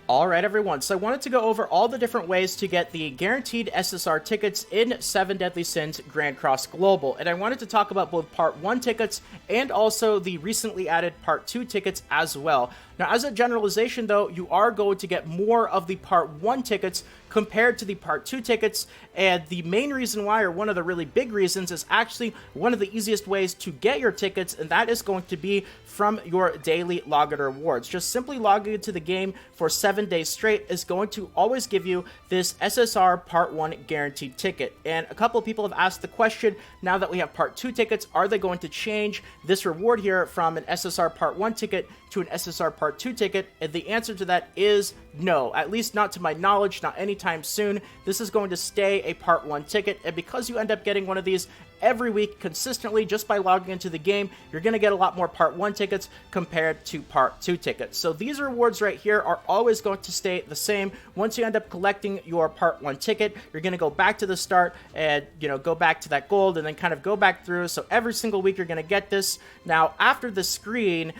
Alright everyone, so I wanted to go over all the different ways to get the guaranteed SSR tickets in 7 Deadly Sins Grand Cross Global, and I wanted to talk about both Part 1 tickets and also the recently added Part 2 tickets as well. Now, as a generalization though, you are going to get more of the Part 1 tickets compared to the Part 2 tickets, and the main reason why, or one of the really big reasons, is actually one of the easiest ways to get your tickets, and that is going to be from your daily login rewards. Just simply logging into the game for 7 days straight is going to always give you this SSR Part 1 guaranteed ticket. And a couple of people have asked the question, now that we have Part 2 tickets, are they going to change this reward here from an SSR Part 1 ticket to an SSR Part 2 ticket? And the answer to that is no, at least not to my knowledge, not anytime soon. This is going to stay a Part 1 ticket, and because you end up getting one of these every week consistently just by logging into the game, you're going to get a lot more Part 1 tickets compared to Part 2 tickets. So these rewards right here are always going to stay the same. Once you end up collecting your Part 1 ticket, you're going to go back to the start and, go back to that gold and then kind of go back through. So every single week you're going to get this. Now, after the screen,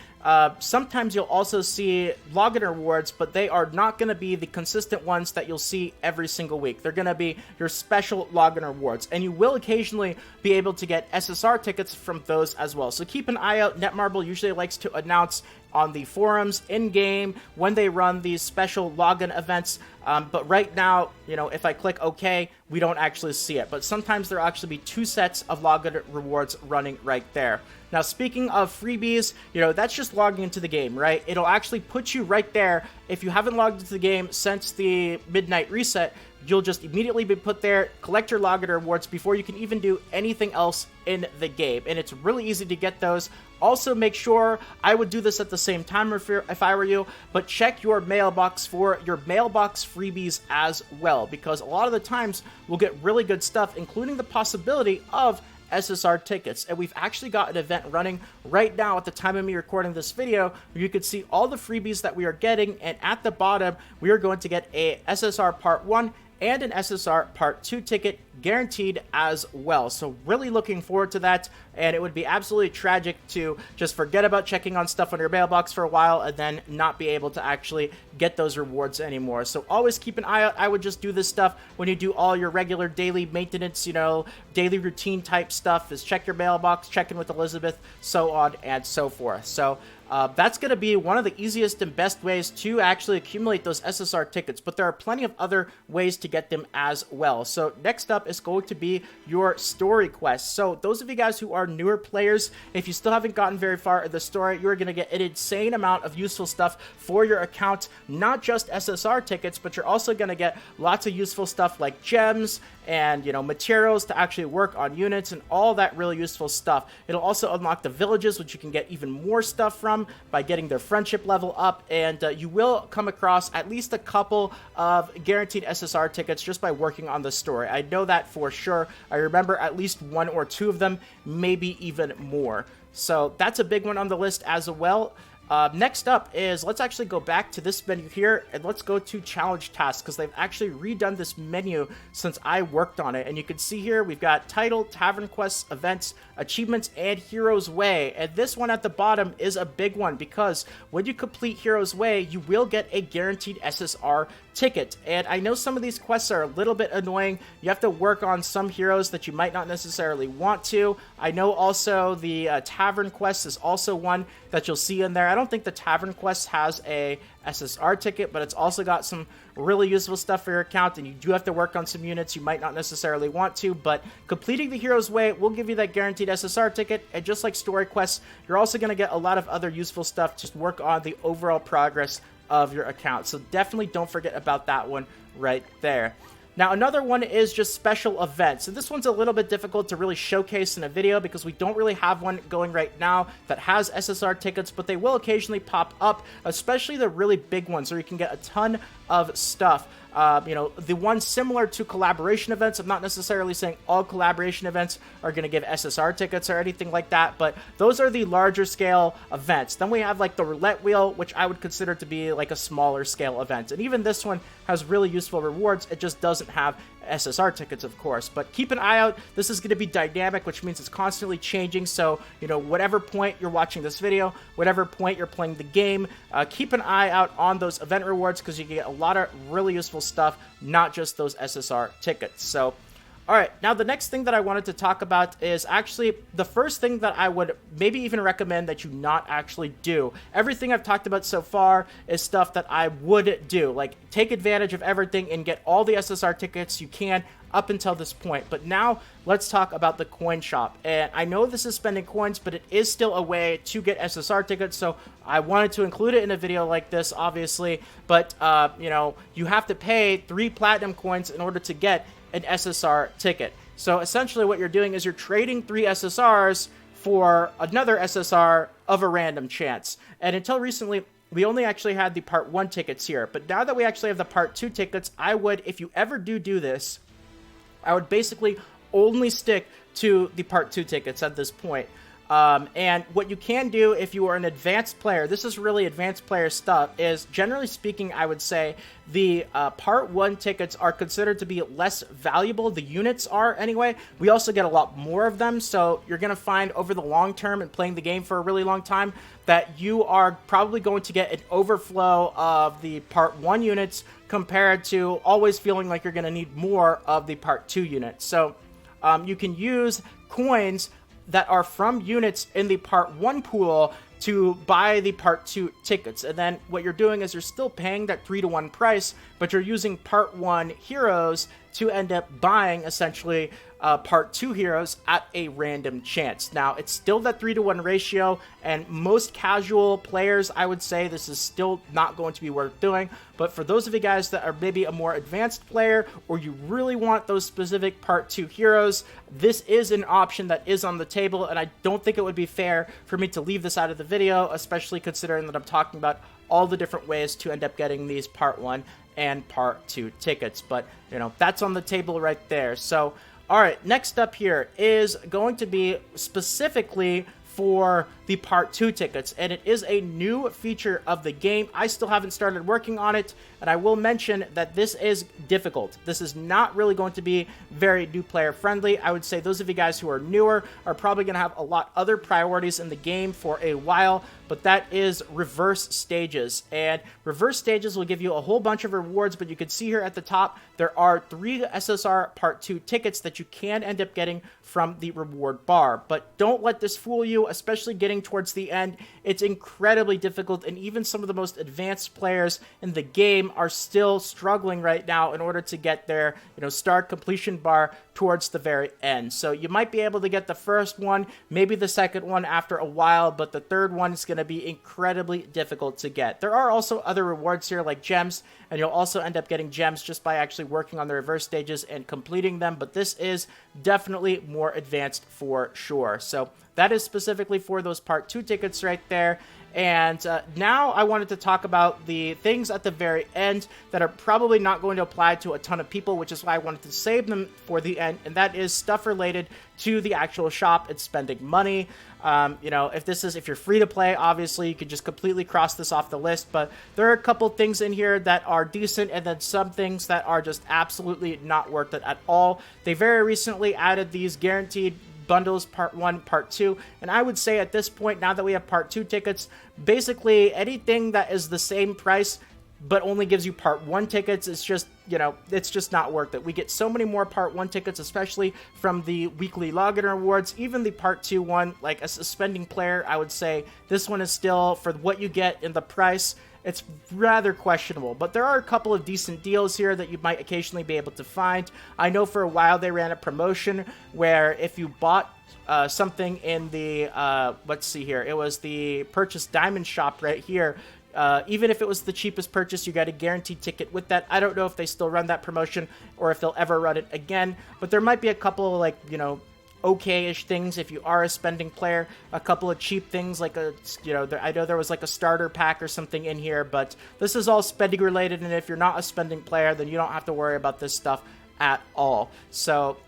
sometimes you'll also see login rewards, but they are not going to be the consistent ones that you'll see every single week. They're going to be your special login rewards, and you will occasionally be able to get SSR tickets from those as well. So keep an eye out. Netmarble usually likes to announce on the forums, in-game, when they run these special login events, but right now, if I click OK, we don't actually see it, but sometimes there'll actually be 2 sets of login rewards running right there. Now, speaking of freebies, that's just logging into the game, right? It'll actually put you right there. If you haven't logged into the game since the midnight reset, you'll just immediately be put there, collect your login rewards before you can even do anything else in the game, and it's really easy to get those. Also, make sure, I would do this at the same time if I were you, but check your mailbox for your mailbox freebies as well, because a lot of the times we'll get really good stuff, including the possibility of SSR tickets. And we've actually got an event running right now at the time of me recording this video where you can see all the freebies that we are getting, and at the bottom we are going to get a SSR Part 1 and an SSR Part 2 ticket guaranteed as well. So really looking forward to that, and it would be absolutely tragic to just forget about checking on stuff on your mailbox for a while and then not be able to actually get those rewards anymore. So always keep an eye out. I would just do this stuff when you do all your regular daily maintenance, daily routine type stuff, is check your mailbox, check in with Elizabeth, so on and so forth. So that's going to be one of the easiest and best ways to actually accumulate those SSR tickets, but there are plenty of other ways to get them as well. So next up is going to be your story quest. So those of you guys who are newer players, if you still haven't gotten very far in the story, you're going to get an insane amount of useful stuff for your account, not just SSR tickets, but you're also going to get lots of useful stuff like gems and, materials to actually work on units and all that really useful stuff. It'll also unlock the villages, which you can get even more stuff from by getting their friendship level up, and you will come across at least a couple of guaranteed SSR tickets just by working on the story. I know that for sure. I remember at least 1 or 2 of them, maybe even more. So that's a big one on the list as well. Next up is, let's actually go back to this menu here, and let's go to challenge tasks, because they've actually redone this menu since I worked on it. And you can see here, we've got title, Tavern Quest, events, achievements, and Hero's Way. And this one at the bottom is a big one, because when you complete Hero's Way, you will get a guaranteed SSR ticket. And I know some of these quests are a little bit annoying. You have to work on some heroes that you might not necessarily want to. I know also the Tavern Quest is also one that you'll see in there. I don't think the Tavern Quest has a SSR ticket, but it's also got some really useful stuff for your account, and you do have to work on some units you might not necessarily want to, but completing the Hero's Way will give you that guaranteed SSR ticket, and just like story quests, you're also going to get a lot of other useful stuff. Just work on the overall progress of your account, so definitely don't forget about that one right there. Now, another one is just special events, and this one's a little bit difficult to really showcase in a video because we don't really have one going right now that has SSR tickets, but they will occasionally pop up, especially the really big ones where you can get a ton of stuff. The ones similar to collaboration events, I'm not necessarily saying all collaboration events are going to give SSR tickets or anything like that, but those are the larger scale events. Then we have like the roulette wheel, which I would consider to be like a smaller scale event, and even this one has really useful rewards. It just doesn't have SSR tickets, of course. But keep an eye out. This is going to be dynamic, which means it's constantly changing. So, you know, whatever point you're watching this video, whatever point you're playing the game, keep an eye out on those event rewards because you can get a lot of really useful stuff, not just those SSR tickets. So, all right, now the next thing that I wanted to talk about is actually the first thing that I would maybe even recommend that you not actually do. Everything I've talked about so far is stuff that I would do. Like, take advantage of everything and get all the SSR tickets you can up until this point. But now let's talk about the coin shop. And I know this is spending coins, but it is still a way to get SSR tickets. So I wanted to include it in a video like this, obviously. But, you know, you have to pay 3 platinum coins in order to get an SSR ticket. So essentially what you're doing is you're trading 3 SSRs for another SSR of a random chance. And until recently, we only actually had the Part 1 tickets here. But now that we actually have the Part 2 tickets, I would, if you ever do this, I would basically only stick to the Part 2 tickets at this point. And what you can do if you are an advanced player, this is really advanced player stuff, is generally speaking, I would say the Part 1 tickets are considered to be less valuable. The units are anyway. We also get a lot more of them. So you're going to find over the long term and playing the game for a really long time that you are probably going to get an overflow of the Part 1 units compared to always feeling like you're going to need more of the Part 2 units. So you can use coins that are from units in the Part 1 pool to buy the Part 2 tickets. And then what you're doing is you're still paying that 3-to-1 price, but you're using Part 1 heroes to end up buying, essentially, Part 2 heroes at a random chance. Now, it's still that 3-to-1 ratio, and most casual players, I would say this is still not going to be worth doing. But for those of you guys that are maybe a more advanced player, or you really want those specific Part 2 heroes, this is an option that is on the table, and I don't think it would be fair for me to leave this out of the video, especially considering that I'm talking about all the different ways to end up getting these Part 1 and Part 2 tickets. But, you know, that's on the table right there. So, all right, next up here is going to be specifically for the Part 2 tickets, and it is a new feature of the game. I still haven't started working on it, and I will mention that this is difficult. This is not really going to be very new player friendly. I would say those of you guys who are newer are probably going to have a lot other priorities in the game for a while, but that is reverse stages. And reverse stages will give you a whole bunch of rewards, but you can see here at the top, there are 3 SSR Part 2 tickets that you can end up getting from the reward bar. But don't let this fool you, especially getting towards the end. It's incredibly difficult, and even some of the most advanced players in the game are still struggling right now in order to get their, you know, star completion bar towards the very end. So you might be able to get the first one, maybe the second one after a while, but the third one is going to be incredibly difficult to get. There are also other rewards here like gems, and you'll also end up getting gems just by actually working on the reverse stages and completing them, but this is definitely more advanced for sure. So that is specifically for those Part 2 tickets right there. And now I wanted to talk about the things at the very end that are probably not going to apply to a ton of people, which is why I wanted to save them for the end, and that is stuff related to the actual shop and spending money. You know, if you're free to play, obviously you could just completely cross this off the list, but there are a couple things in here that are decent, and then some things that are just absolutely not worth it at all. They very recently added these guaranteed bundles, Part 1, Part 2, and I would say at this point, now that we have Part 2 tickets, basically anything that is the same price but only gives you Part 1 tickets, it's just, you know, it's just not worth it. We get so many more Part 1 tickets, especially from the weekly login rewards. Even the Part 2 one, like as a spending player, I would say this one is still, for what you get in the price, it's rather questionable, but there are a couple of decent deals here that you might occasionally be able to find. I know for a while they ran a promotion where if you bought something in the, let's see here, it was the Purchase Diamond shop right here, even if it was the cheapest purchase, you got a guaranteed ticket with that. I don't know if they still run that promotion or if they'll ever run it again, but there might be a couple of, like, you know, okay-ish things if you are a spending player, a couple of cheap things like I know there was like a starter pack or something in here, but this is all spending related, and if you're not a spending player, then you don't have to worry about this stuff at all. So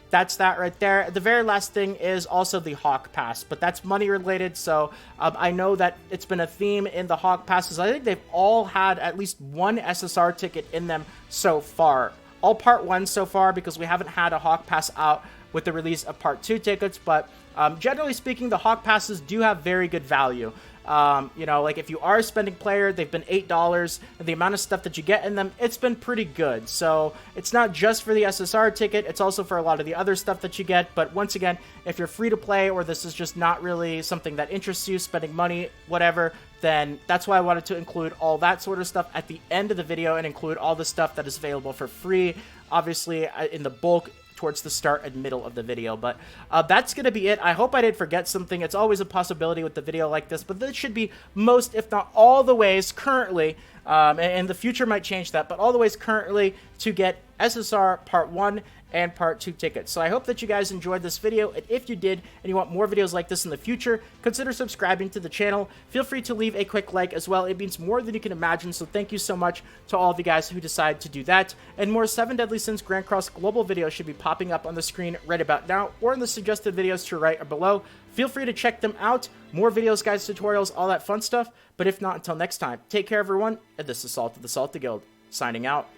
that's that right there. The very last thing is also the Hawk Pass, but that's money related, so I know that it's been a theme in the Hawk Passes. I think they've all had at least one SSR ticket in them so far. all Part 1 so far because we haven't had a Hawk Pass out with the release of Part 2 tickets, but generally speaking, the Hawk Passes do have very good value. You know, like if you are a spending player, they've been $8, and the amount of stuff that you get in them, it's been pretty good. So it's not just for the SSR ticket, it's also for a lot of the other stuff that you get. But once again, if you're free to play or this is just not really something that interests you, spending money, whatever, then that's why I wanted to include all that sort of stuff at the end of the video and include all the stuff that is available for free, obviously in the bulk towards the start and middle of the video. But that's going to be it. I hope I didn't forget something. It's always a possibility with the video like this, but this should be most, if not all the ways currently, and the future might change that, but all the ways currently to get SSR Part 1 and Part 2 tickets. So I hope that you guys enjoyed this video, and if you did and you want more videos like this in the future, consider subscribing to the channel. Feel free to leave a quick like as well. It means more than you can imagine, so thank you so much to all of you guys who decide to do that. And more 7 Deadly Sins Grand Cross Global videos should be popping up on the screen right about now, or in the suggested videos to your right or below. Feel free to check them out. More videos, guides, tutorials, all that fun stuff. But if not, until next time, take care everyone, and this is Salt of the Salty Guild, signing out.